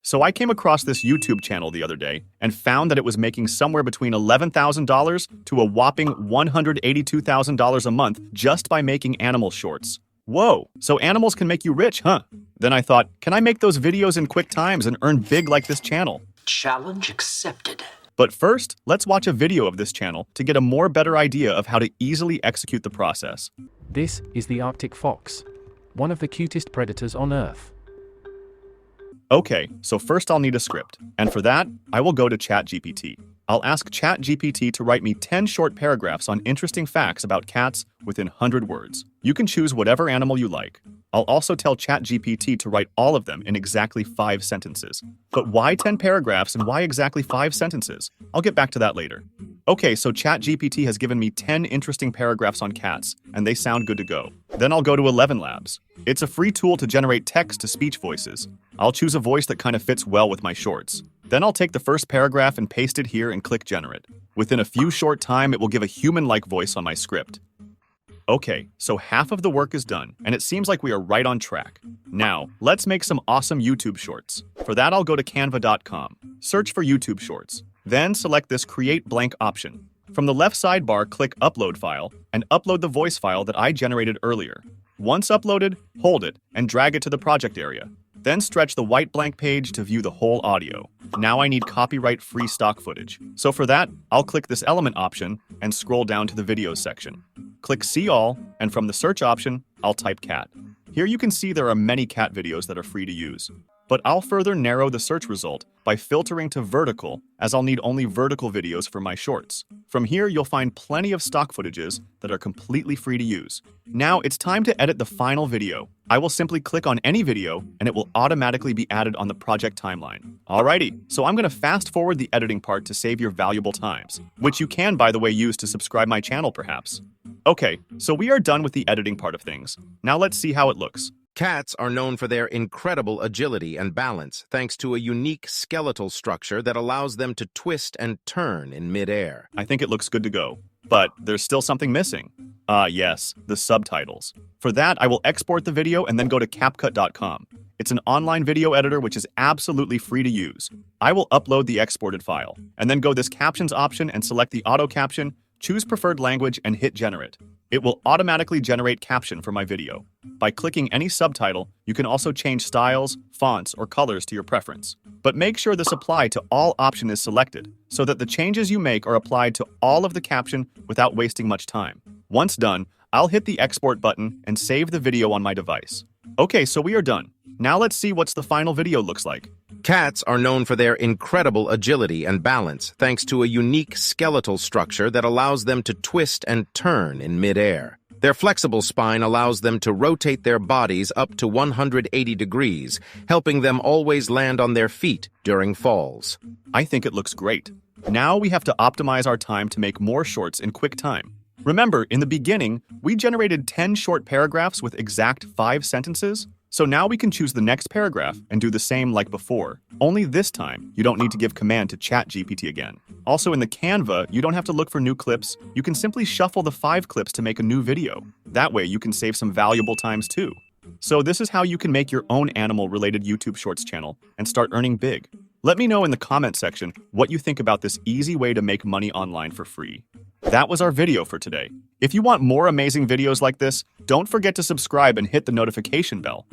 So I came across this YouTube channel the other day and found that it was making somewhere between $11,000 to a whopping $182,000 a month just by making animal shorts. Whoa, so animals can make you rich, huh? Then I thought, can I make those videos in quick times and earn big like this channel? Challenge accepted. But first, let's watch a video of this channel to get a more better idea of how to easily execute the process. This is the Arctic fox, one of the cutest predators on Earth. Okay, so first I'll need a script, and for that, I will go to ChatGPT. I'll ask ChatGPT to write me 10 short paragraphs on interesting facts about cats within 100 words. You can choose whatever animal you like. I'll also tell ChatGPT to write all of them in exactly 5 sentences. But why 10 paragraphs and why exactly 5 sentences? I'll get back to that later. Okay, so ChatGPT has given me 10 interesting paragraphs on cats, and they sound good to go. Then I'll go to 11 Labs. It's a free tool to generate text-to-speech voices. I'll choose a voice that kind of fits well with my shorts. Then I'll take the first paragraph and paste it here and click Generate. Within a few short time, it will give a human-like voice on my script. Okay, so half of the work is done, and it seems like we are right on track. Now, let's make some awesome YouTube shorts. For that, I'll go to canva.com, search for YouTube shorts, then select this Create Blank option. From the left sidebar, click Upload File, and upload the voice file that I generated earlier. Once uploaded, hold it, and drag it to the project area. Then stretch the white blank page to view the whole audio. Now I need copyright-free stock footage. So for that, I'll click this element option and scroll down to the videos section. Click See All, and from the search option, I'll type cat. Here you can see there are many cat videos that are free to use. But I'll further narrow the search result by filtering to vertical, as I'll need only vertical videos for my shorts. From here, you'll find plenty of stock footages that are completely free to use. Now it's time to edit the final video. I will simply click on any video, and it will automatically be added on the project timeline. Alrighty, so I'm going to fast forward the editing part to save your valuable times, which you can, by the way, use to subscribe my channel perhaps. Okay, so we are done with the editing part of things. Now let's see how it looks. Cats are known for their incredible agility and balance thanks to a unique skeletal structure that allows them to twist and turn in midair. I think it looks good to go, but there's still something missing. Yes, the subtitles. For that, I will export the video and then go to CapCut.com. It's an online video editor which is absolutely free to use. I will upload the exported file, and then go this Captions option and select the auto caption, choose preferred language, and hit Generate. It will automatically generate caption for my video. By clicking any subtitle, you can also change styles, fonts, or colors to your preference. But make sure this Apply to All option is selected, so that the changes you make are applied to all of the caption without wasting much time. Once done, I'll hit the Export button and save the video on my device. Okay, so we are done. Now let's see what the final video looks like. Cats are known for their incredible agility and balance thanks to a unique skeletal structure that allows them to twist and turn in midair. Their flexible spine allows them to rotate their bodies up to 180 degrees, helping them always land on their feet during falls. I think it looks great. Now we have to optimize our time to make more shorts in quick time. Remember, in the beginning, we generated 10 short paragraphs with exact 5 sentences. So now we can choose the next paragraph and do the same like before. Only this time, you don't need to give command to ChatGPT again. Also in the Canva, you don't have to look for new clips. You can simply shuffle the 5 clips to make a new video. That way you can save some valuable times too. So this is how you can make your own animal-related YouTube Shorts channel and start earning big. Let me know in the comment section what you think about this easy way to make money online for free. That was our video for today. If you want more amazing videos like this, don't forget to subscribe and hit the notification bell.